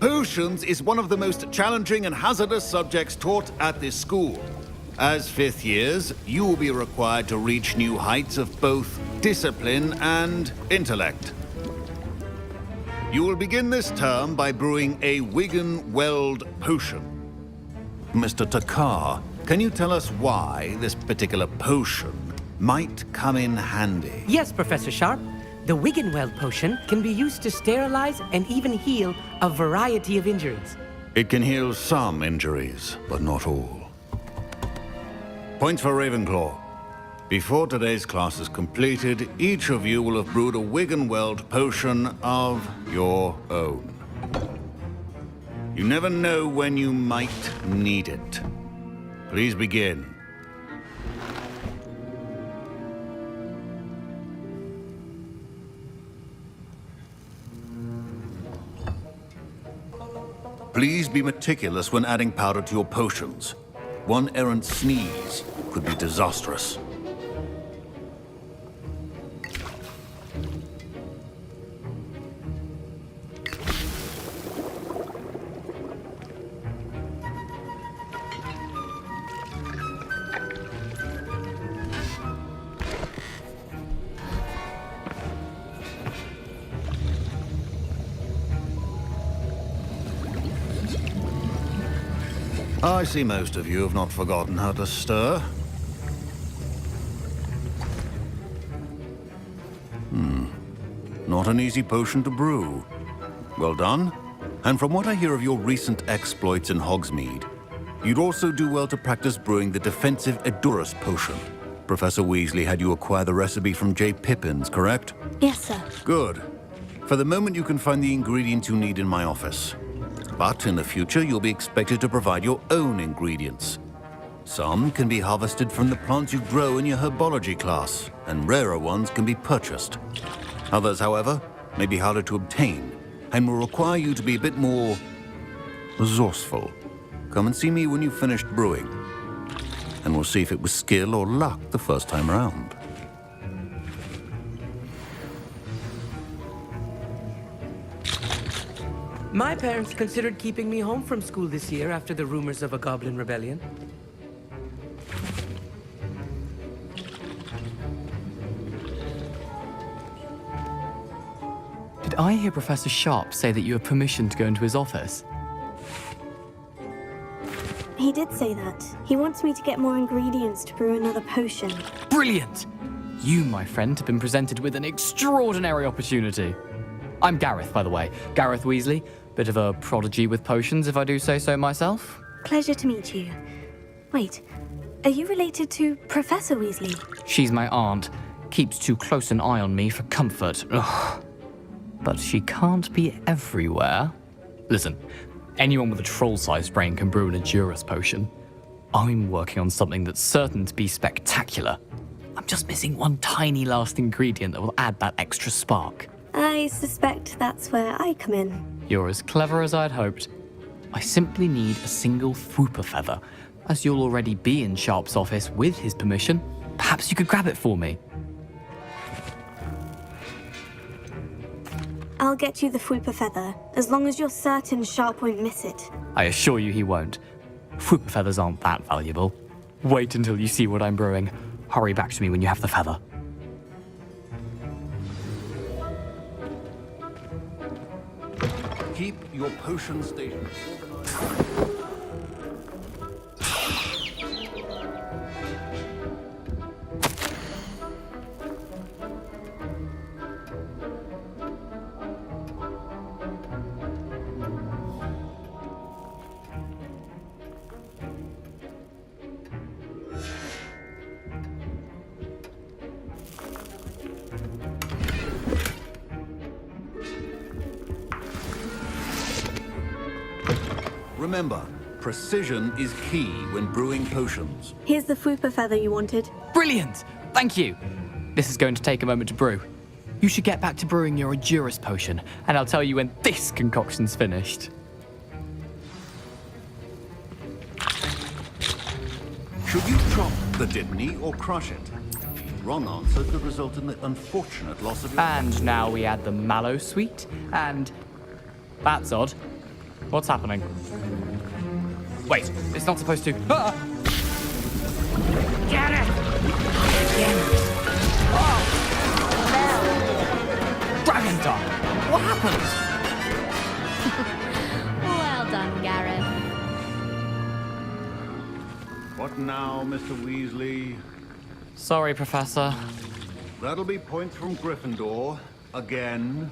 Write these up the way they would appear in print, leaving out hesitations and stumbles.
Potions is one of the most challenging and hazardous subjects taught at this school. As fifth years, you will be required to reach new heights of both discipline and intellect. You will begin this term by brewing a Wiggenweld potion. Mr. Takar, can you tell us why this particular potion might come in handy? Yes, Professor Sharp. The Wiggenweld potion can be used to sterilize and even heal a variety of injuries. It can heal some injuries, but not all. Points for Ravenclaw. Before today's class is completed, each of you will have brewed a Wiggenweld potion of your own. You never know when you might need it. Please begin. Please be meticulous when adding powder to your potions. One errant sneeze could be disastrous. I see most of you have not forgotten how to stir. Not an easy potion to brew. Well done. And from what I hear of your recent exploits in Hogsmeade, you'd also do well to practice brewing the defensive Edurus potion. Professor Weasley had you acquire the recipe from J. Pippin's, correct? Yes, sir. Good. For the moment, you can find the ingredients you need in my office. But in the future, you'll be expected to provide your own ingredients. Some can be harvested from the plants you grow in your herbology class, and rarer ones can be purchased. Others, however, may be harder to obtain, and will require you to be a bit more resourceful. Come and see me when you've finished brewing, and we'll see if it was skill or luck the first time around. My parents considered keeping me home from school this year after the rumors of a goblin rebellion. Did I hear Professor Sharp say that you have permission to go into his office? He did say that. He wants me to get more ingredients to brew another potion. Brilliant! You, my friend, have been presented with an extraordinary opportunity. I'm Gareth, by the way. Gareth Weasley. Bit of a prodigy with potions, if I do say so myself. Pleasure to meet you. Wait, are you related to Professor Weasley? She's my aunt. Keeps too close an eye on me for comfort. Ugh. But she can't be everywhere. Listen, anyone with a troll-sized brain can brew an Edurus potion. I'm working on something that's certain to be spectacular. I'm just missing one tiny last ingredient that will add that extra spark. I suspect that's where I come in. You're as clever as I'd hoped. I simply need a single Fwooper feather. As you'll already be in Sharp's office with his permission, perhaps you could grab it for me. I'll get you the Fwooper feather, as long as you're certain Sharp won't miss it. I assure you he won't. Fwooper feathers aren't that valuable. Wait until you see what I'm brewing. Hurry back to me when you have the feather. Keep your potion station organized. Remember, precision is key when brewing potions. Here's the Fwooper feather you wanted. Brilliant! Thank you! This is going to take a moment to brew. You should get back to brewing your Edurus potion, and I'll tell you when this concoction's finished. Should you chop the Dipney or crush it? Wrong answer could result in the unfortunate loss of your... And now we add the mallow sweet, and... That's odd. What's happening? Wait, it's not supposed to. Ah! Get it! Dragon Dog! What happened? Well done, Gareth. What now, Mr. Weasley? Sorry, Professor. That'll be points from Gryffindor. Again.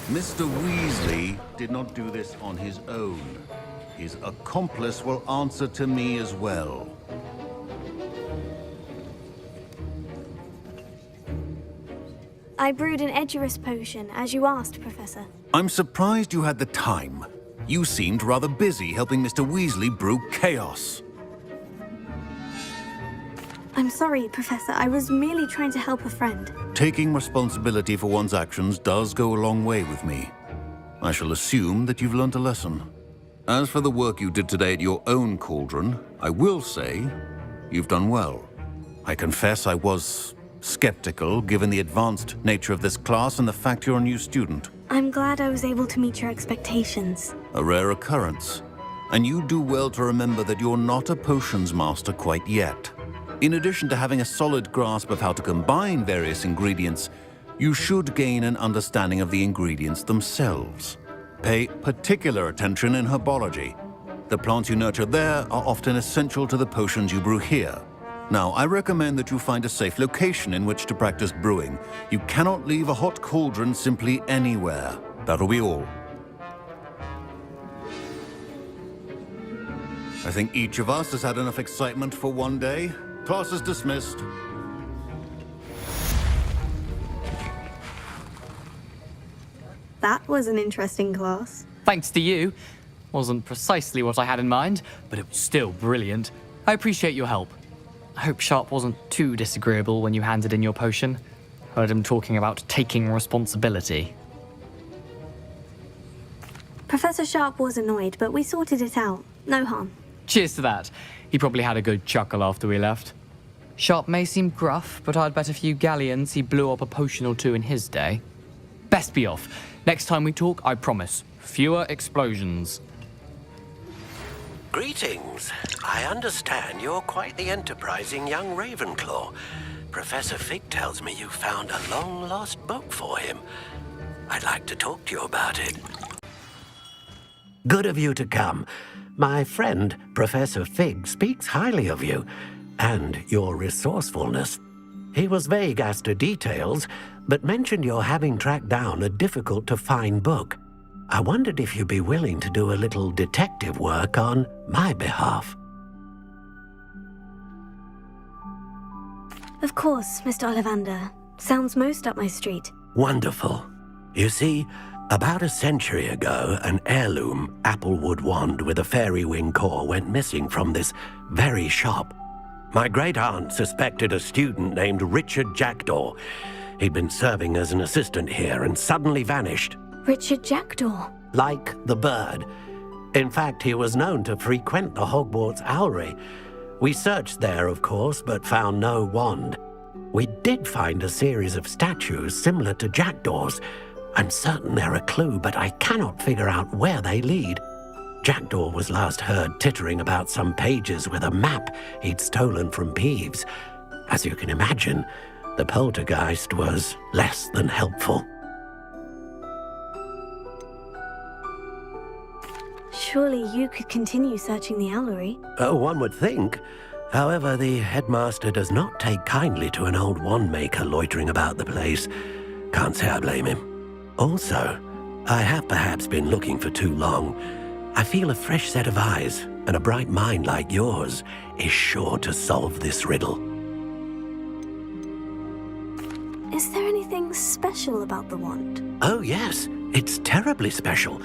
Mr. Weasley did not do this on his own. His accomplice will answer to me as well. I brewed an Edurus potion, as you asked, Professor. I'm surprised you had the time. You seemed rather busy helping Mr. Weasley brew chaos. I'm sorry, Professor. I was merely trying to help a friend. Taking responsibility for one's actions does go a long way with me. I shall assume that you've learnt a lesson. As for the work you did today at your own cauldron, I will say you've done well. I confess I was skeptical, given the advanced nature of this class and the fact you're a new student. I'm glad I was able to meet your expectations. A rare occurrence. And you do well to remember that you're not a potions master quite yet. In addition to having a solid grasp of how to combine various ingredients, you should gain an understanding of the ingredients themselves. Pay particular attention in herbology. The plants you nurture there are often essential to the potions you brew here. Now, I recommend that you find a safe location in which to practice brewing. You cannot leave a hot cauldron simply anywhere. That'll be all. I think each of us has had enough excitement for one day. Class is dismissed. That was an interesting class. Thanks to you. Wasn't precisely what I had in mind, but it was still brilliant. I appreciate your help. I hope Sharp wasn't too disagreeable when you handed in your potion. Heard him talking about taking responsibility. Professor Sharp was annoyed, but we sorted it out. No harm. Cheers to that. He probably had a good chuckle after we left. Sharp may seem gruff, but I'd bet a few galleons he blew up a potion or two in his day. Best be off. Next time we talk, I promise, fewer explosions. Greetings. I understand you're quite the enterprising young Ravenclaw. Professor Fig tells me you found a long-lost book for him. I'd like to talk to you about it. Good of you to come. My friend, Professor Fig, speaks highly of you and your resourcefulness. He was vague as to details, but mentioned your having tracked down a difficult-to-find book. I wondered if you'd be willing to do a little detective work on my behalf. Of course, Mr. Ollivander. Sounds most up my street. Wonderful. You see, about a century ago, an heirloom applewood wand with a fairy wing core went missing from this very shop. My great-aunt suspected a student named Richard Jackdaw. He'd been serving as an assistant here and suddenly vanished. Richard Jackdaw. Like the bird. In fact, he was known to frequent the Hogwarts Owlery. We searched there, of course, but found no wand. We did find a series of statues similar to Jackdaw's. I'm certain they're a clue, but I cannot figure out where they lead. Jackdaw was last heard tittering about some pages with a map he'd stolen from Peeves. As you can imagine, the poltergeist was less than helpful. Surely you could continue searching the Owlery. Oh, one would think. However, the headmaster does not take kindly to an old wand-maker loitering about the place. Can't say I blame him. Also, I have perhaps been looking for too long. I feel a fresh set of eyes, and a bright mind like yours is sure to solve this riddle. Is there anything special about the wand? Oh, yes. It's terribly special.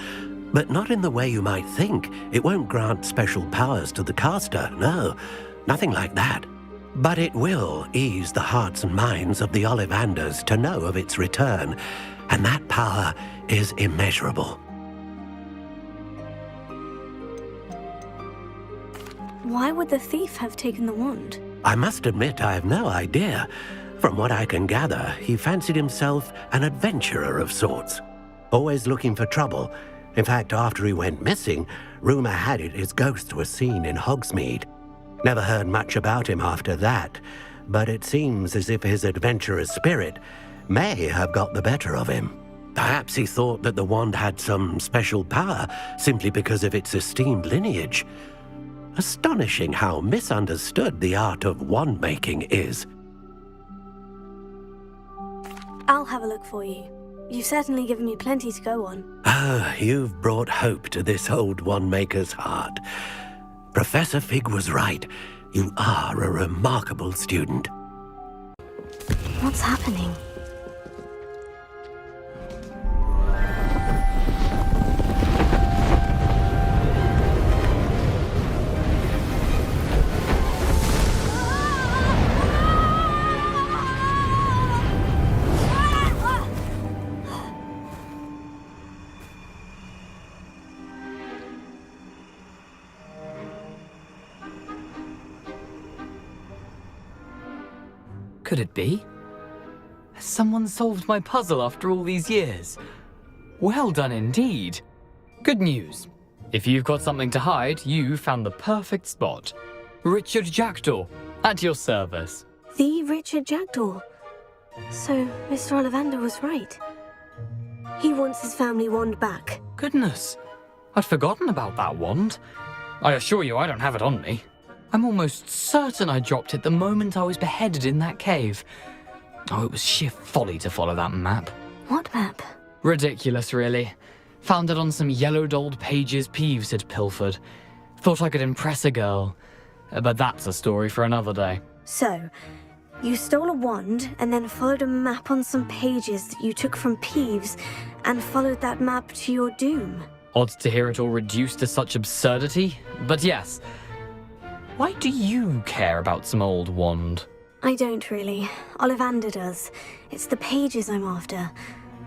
But not in the way you might think. It won't grant special powers to the caster, no. Nothing like that. But it will ease the hearts and minds of the Ollivanders to know of its return, and that power is immeasurable. Why would the thief have taken the wand? I must admit I have no idea. From what I can gather, he fancied himself an adventurer of sorts, always looking for trouble. In fact, after he went missing, rumor had it his ghost was seen in Hogsmeade. Never heard much about him after that, but it seems as if his adventurous spirit may have got the better of him. Perhaps he thought that the wand had some special power simply because of its esteemed lineage. Astonishing how misunderstood the art of wand-making is. I'll have a look for you. You've certainly given me plenty to go on. Ah, you've brought hope to this old wand-maker's heart. Professor Fig was right. You are a remarkable student. What's happening? Could it be? Has someone solved my puzzle after all these years? Well done indeed. Good news. If you've got something to hide, you found the perfect spot. Richard Jackdaw, at your service. The Richard Jackdaw. So, Mr. Ollivander was right. He wants his family wand back. Goodness, I'd forgotten about that wand. I assure you I don't have it on me. I'm almost certain I dropped it the moment I was beheaded in that cave. Oh, it was sheer folly to follow that map. What map? Ridiculous, really. Found it on some yellowed old pages Peeves had pilfered. Thought I could impress a girl. But that's a story for another day. So, you stole a wand and then followed a map on some pages that you took from Peeves and followed that map to your doom. Odd to hear it all reduced to such absurdity, but yes. Why do you care about some old wand? I don't really. Ollivander does. It's the pages I'm after.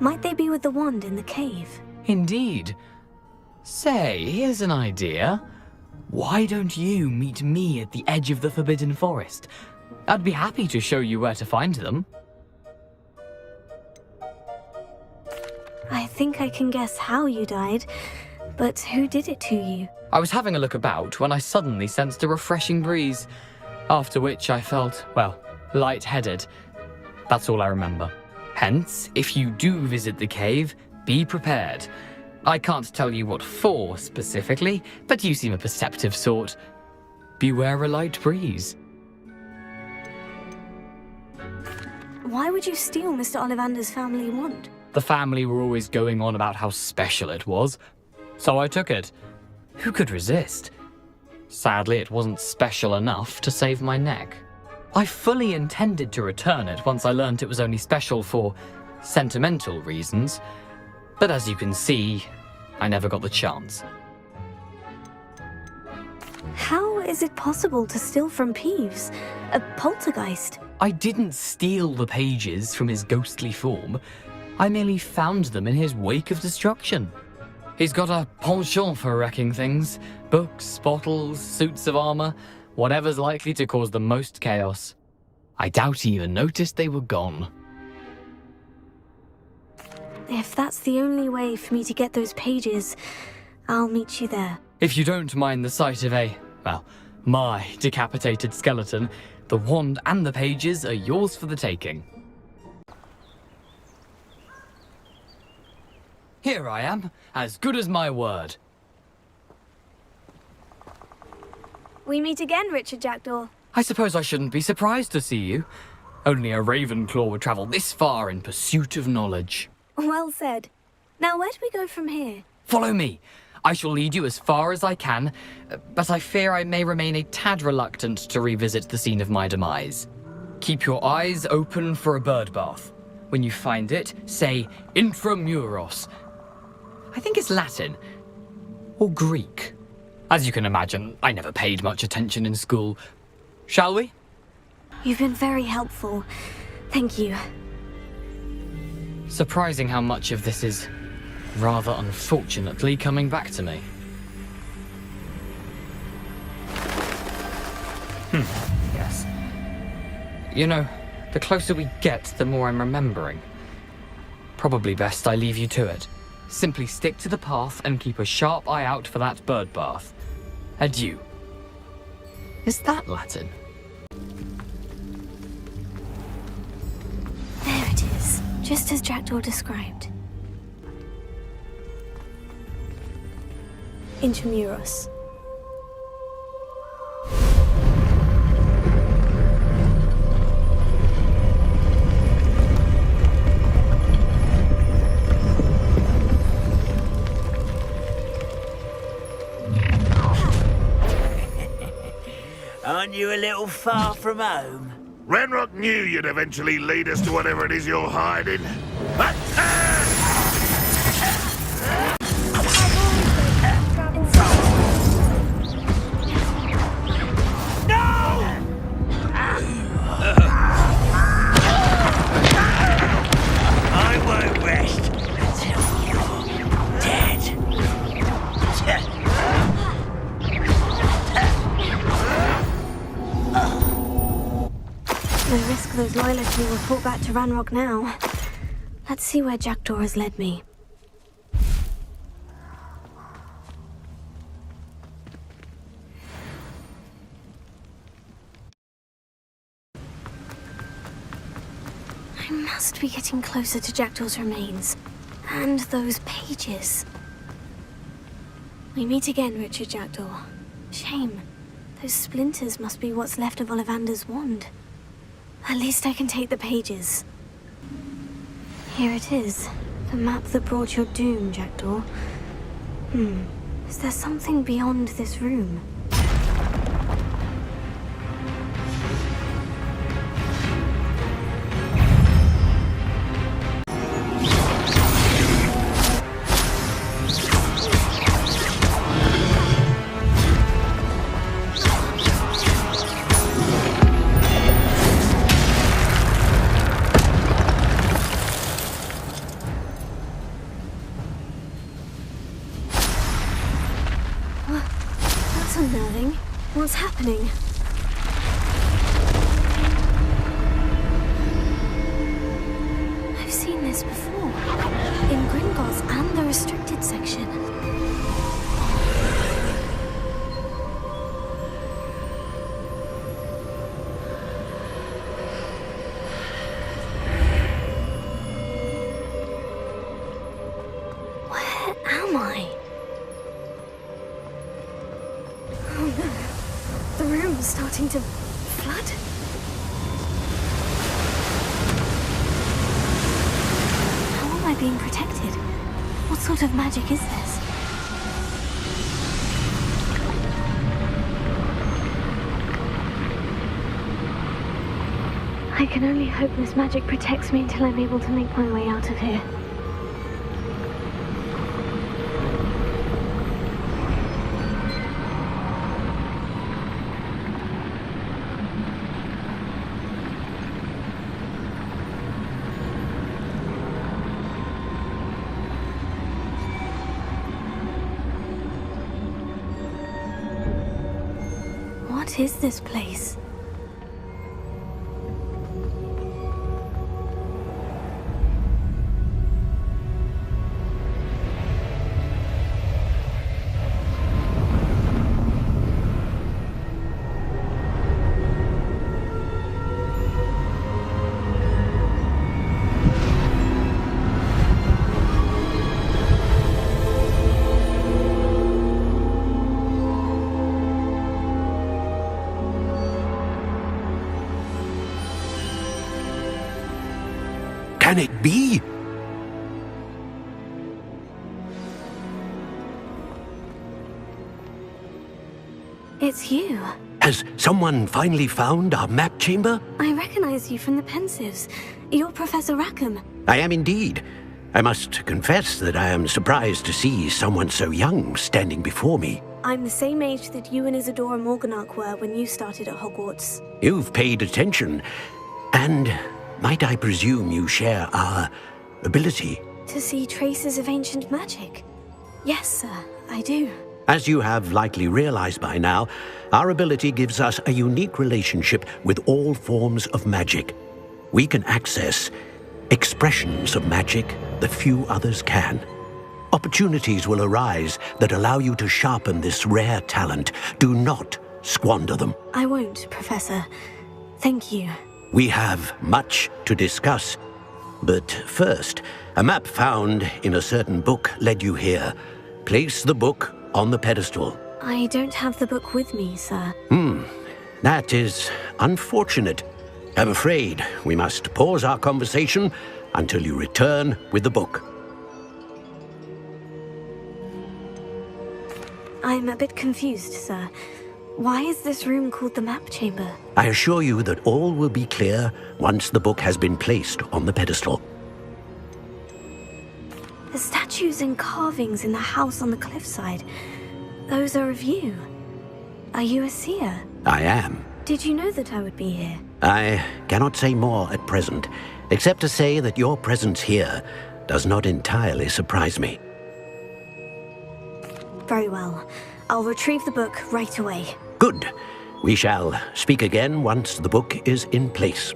Might they be with the wand in the cave? Indeed. Say, here's an idea. Why don't you meet me at the edge of the Forbidden Forest? I'd be happy to show you where to find them. I think I can guess how you died, but who did it to you? I was having a look about when I suddenly sensed a refreshing breeze, after which I felt, well, lightheaded. That's all I remember. Hence, if you do visit the cave, be prepared. I can't tell you what for specifically, but you seem a perceptive sort. Beware a light breeze. Why would you steal Mr. Ollivander's family wand? The family were always going on about how special it was, so I took it. Who could resist? Sadly, it wasn't special enough to save my neck. I fully intended to return it once I learned it was only special for sentimental reasons, but as you can see, I never got the chance. How is it possible to steal from Peeves? A poltergeist? I didn't steal the pages from his ghostly form. I merely found them in his wake of destruction. He's got a penchant for wrecking things. Books, bottles, suits of armor, whatever's likely to cause the most chaos. I doubt he even noticed they were gone. If that's the only way for me to get those pages, I'll meet you there. If you don't mind the sight of my decapitated skeleton, the wand and the pages are yours for the taking. Here I am, as good as my word. We meet again, Richard Jackdaw. I suppose I shouldn't be surprised to see you. Only a Ravenclaw would travel this far in pursuit of knowledge. Well said. Now, where do we go from here? Follow me. I shall lead you as far as I can, but I fear I may remain a tad reluctant to revisit the scene of my demise. Keep your eyes open for a bird bath. When you find it, say Intramuros. I think it's Latin. Or Greek. As you can imagine, I never paid much attention in school. Shall we? You've been very helpful. Thank you. Surprising how much of this is, rather unfortunately, coming back to me. Yes. You know, The closer we get, the more I'm remembering. Probably best I leave you to it. Simply stick to the path and keep a sharp eye out for that bird bath. Adieu. Is that Latin? There it is, just as Jackdaw described. Intramuros. Aren't you a little far from home? Ranrock knew you'd eventually lead us to whatever it is you're hiding. I won't rest until you're dead. No risk those loyalists will report back to Ranrock now. Let's see where Jackdaw has led me. I must be getting closer to Jackdaw's remains. And those pages. We meet again, Richard Jackdaw. Shame. Those splinters must be what's left of Ollivander's wand. At least I can take the pages. Here it is. The map that brought your doom, Jackdaw. Is there something beyond this room? That's unnerving. What's happening? I've seen this before. In Gringotts and the restricted section. Where am I? Oh no. The room is starting to flood. How am I being protected? What sort of magic is this? I can only hope this magic protects me until I'm able to make my way out of here. What is this place? Can it be? It's you. Has someone finally found our map chamber? I recognize you from the Pensives. You're Professor Rackham. I am indeed. I must confess that I am surprised to see someone so young standing before me. I'm the same age that you and Isadora Morganach were when you started at Hogwarts. You've paid attention, and might I presume you share our ability? To see traces of ancient magic? Yes, sir, I do. As you have likely realized by now, our ability gives us a unique relationship with all forms of magic. we can access expressions of magic that few others can. Opportunities will arise that allow you to sharpen this rare talent. Do not squander them. I won't, Professor. Thank you. We have much to discuss. But first, a map found in a certain book led you here. Place the book on the pedestal. I don't have the book with me, sir. That is unfortunate. I'm afraid we must pause our conversation until you return with the book. I'm a bit confused, sir. Why is this room called the map chamber? I assure you that all will be clear once the book has been placed on the pedestal. The statues and carvings in the house on the cliffside, those are of you. Are you a seer? I am. Did you know that I would be here? I cannot say more at present, except to say that your presence here does not entirely surprise me. Very well. I'll retrieve the book right away. Good. We shall speak again once the book is in place.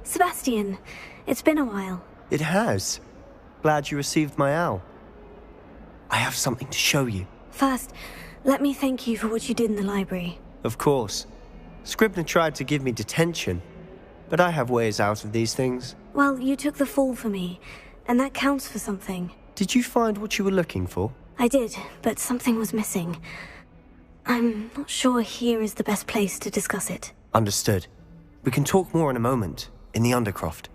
Sebastian, it's been a while. It has. Glad you received my owl. I have something to show you. First, let me thank you for what you did in the library. Of course. Scribner tried to give me detention, but I have ways out of these things. Well, you took the fall for me, and that counts for something. Did you find what you were looking for? I did, but something was missing. I'm not sure here is the best place to discuss it. Understood. We can talk more in a moment, in the Undercroft.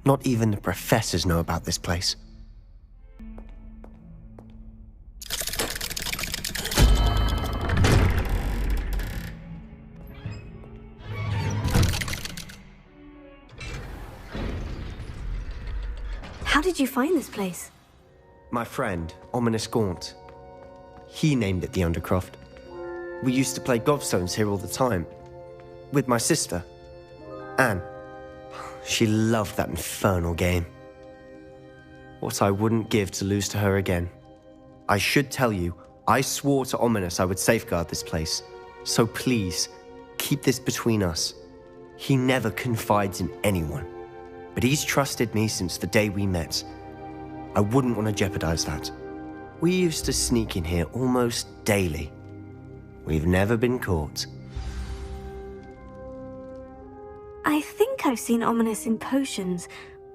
Not even the professors know about this place. How did you find this place? My friend, Ominous Gaunt. He named it the Undercroft. We used to play gobstones here all the time. With my sister, Anne. She loved that infernal game. What I wouldn't give to lose to her again. I should tell you, I swore to Ominous I would safeguard this place. So please, keep this between us. He never confides in anyone. But he's trusted me since the day we met. I wouldn't want to jeopardize that. We used to sneak in here almost daily. We've never been caught. I think I've seen Ominous in potions.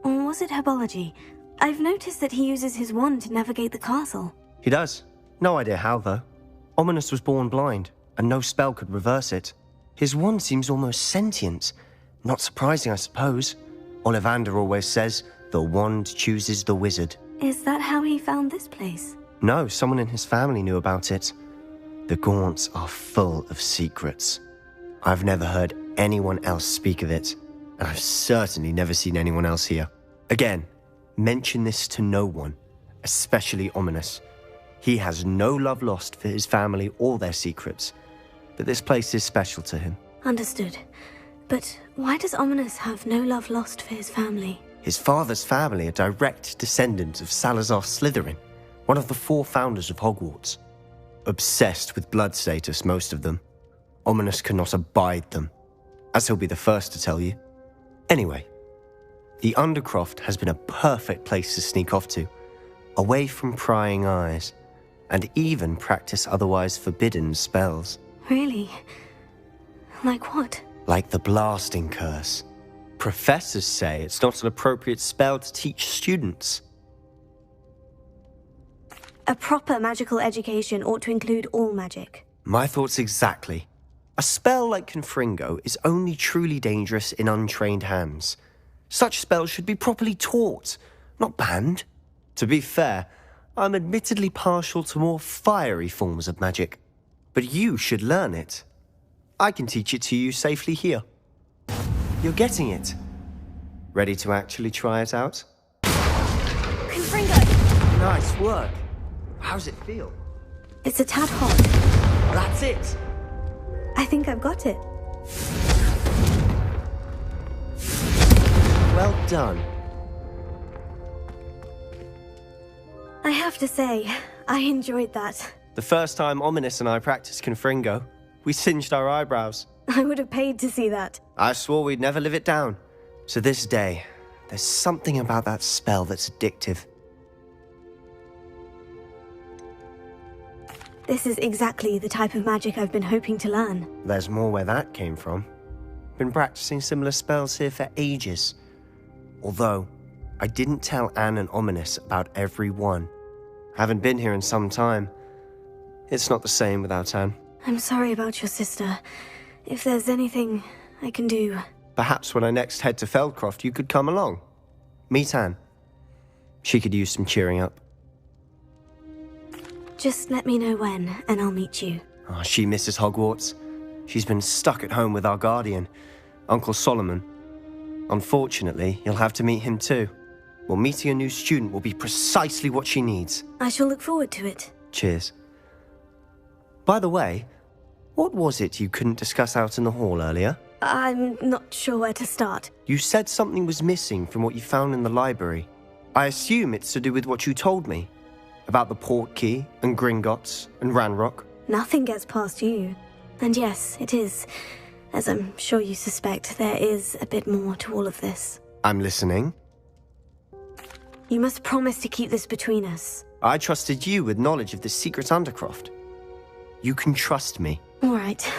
Or was it herbology? I've noticed that he uses his wand to navigate the castle. He does. No idea how, though. Ominous was born blind, and no spell could reverse it. His wand seems almost sentient. Not surprising, I suppose. Ollivander always says, the wand chooses the wizard. Is that how he found this place? No, someone in his family knew about it. The Gaunts are full of secrets. I've never heard anyone else speak of it, and I've certainly never seen anyone else here. Again, mention this to no one, especially Ominous. He has no love lost for his family or their secrets, but this place is special to him. Understood. But why does Ominous have no love lost for his family? His father's family are direct descendants of Salazar Slytherin, one of the 4 founders of Hogwarts. Obsessed with blood status, most of them. Ominous cannot abide them, as he'll be the first to tell you. Anyway, the Undercroft has been a perfect place to sneak off to, away from prying eyes, and even practice otherwise forbidden spells. Really? Like what? Like the blasting curse. Professors say it's not an appropriate spell to teach students. A proper magical education ought to include all magic. My thoughts exactly. A spell like Confringo is only truly dangerous in untrained hands. Such spells should be properly taught, not banned. To be fair, I'm admittedly partial to more fiery forms of magic. But you should learn it. I can teach it to you safely here. You're getting it. Ready to actually try it out? Confringo! Nice work. How's it feel? It's a tad hot. That's it. I think I've got it. Well done. I have to say, I enjoyed that. The first time Ominous and I practiced Confringo, we singed our eyebrows. I would have paid to see that. I swore we'd never live it down. To this day, there's something about that spell that's addictive. This is exactly the type of magic I've been hoping to learn. There's more where that came from. Been practicing similar spells here for ages. Although, I didn't tell Anne and Ominous about every one. Haven't been here in some time. It's not the same without Anne. I'm sorry about your sister. If there's anything I can do... Perhaps when I next head to Feldcroft, you could come along. Meet Anne. She could use some cheering up. Just let me know when, and I'll meet you. Oh, she misses Hogwarts. She's been stuck at home with our guardian, Uncle Solomon. Unfortunately, you'll have to meet him too. Well, meeting a new student will be precisely what she needs. I shall look forward to it. Cheers. By the way, what was it you couldn't discuss out in the hall earlier? I'm not sure where to start. You said something was missing from what you found in the library. I assume it's to do with what you told me. About the Portkey, and Gringotts, and Ranrock. Nothing gets past you. And yes, it is. As I'm sure you suspect, there is a bit more to all of this. I'm listening. You must promise to keep this between us. I trusted you with knowledge of the secret Undercroft. You can trust me. All right.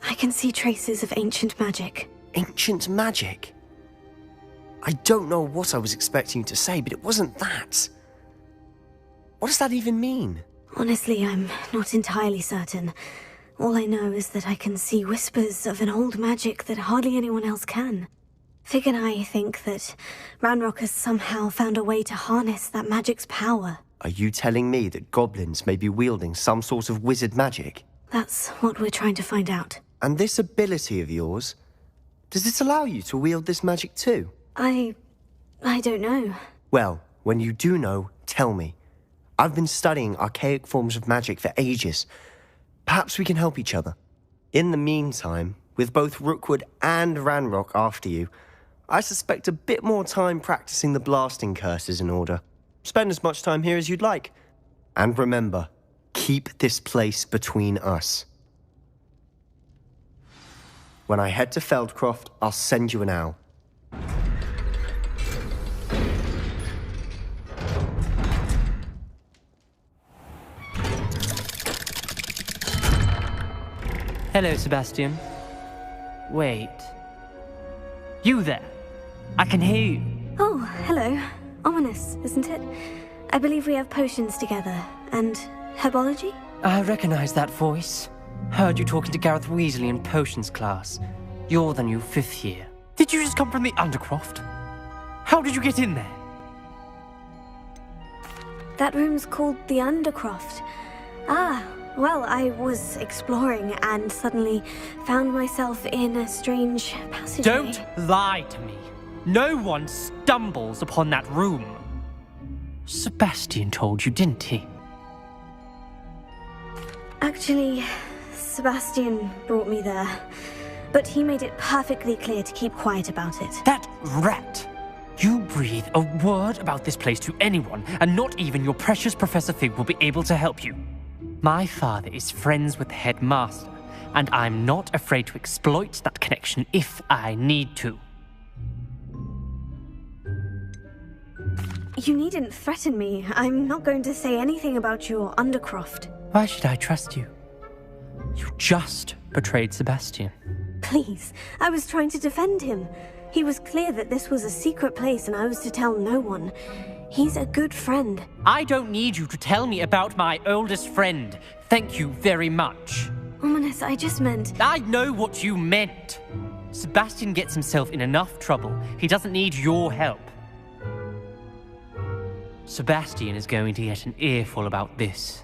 I can see traces of ancient magic. Ancient magic? I don't know what I was expecting you to say, but it wasn't that. What does that even mean? Honestly, I'm not entirely certain. All I know is that I can see whispers of an old magic that hardly anyone else can. Fig and I think that Ranrock has somehow found a way to harness that magic's power. Are you telling me that goblins may be wielding some sort of wizard magic? That's what we're trying to find out. And this ability of yours, does it allow you to wield this magic too? I don't know. Well, when you do know, tell me. I've been studying archaic forms of magic for ages. Perhaps we can help each other. In the meantime, with both Rookwood and Ranrock after you, I suspect a bit more time practicing the blasting curse is in order. Spend as much time here as you'd like. And remember, keep this place between us. When I head to Feldcroft, I'll send you an owl. Hello, Sebastian. Wait. You there? I can hear you. Oh, hello. Ominous, isn't it? I believe we have potions together. And herbology? I recognize that voice. Heard you talking to Gareth Weasley in potions class. You're the new 5th year. Did you just come from the Undercroft? How did you get in there? That room's called the Undercroft. Ah, well, I was exploring and suddenly found myself in a strange passageway. Don't lie to me. No one stumbles upon that room. Sebastian told you, didn't he? Actually, Sebastian brought me there. But he made it perfectly clear to keep quiet about it. That rat! You breathe a word about this place to anyone, and not even your precious Professor Fig will be able to help you. My father is friends with the headmaster, and I'm not afraid to exploit that connection if I need to. You needn't threaten me. I'm not going to say anything about your Undercroft. Why should I trust you? You just betrayed Sebastian. Please, I was trying to defend him. He was clear that this was a secret place and I was to tell no one. He's a good friend. I don't need you to tell me about my oldest friend. Thank you very much. Ominous, I just meant... I know what you meant. Sebastian gets himself in enough trouble. He doesn't need your help. Sebastian is going to get an earful about this.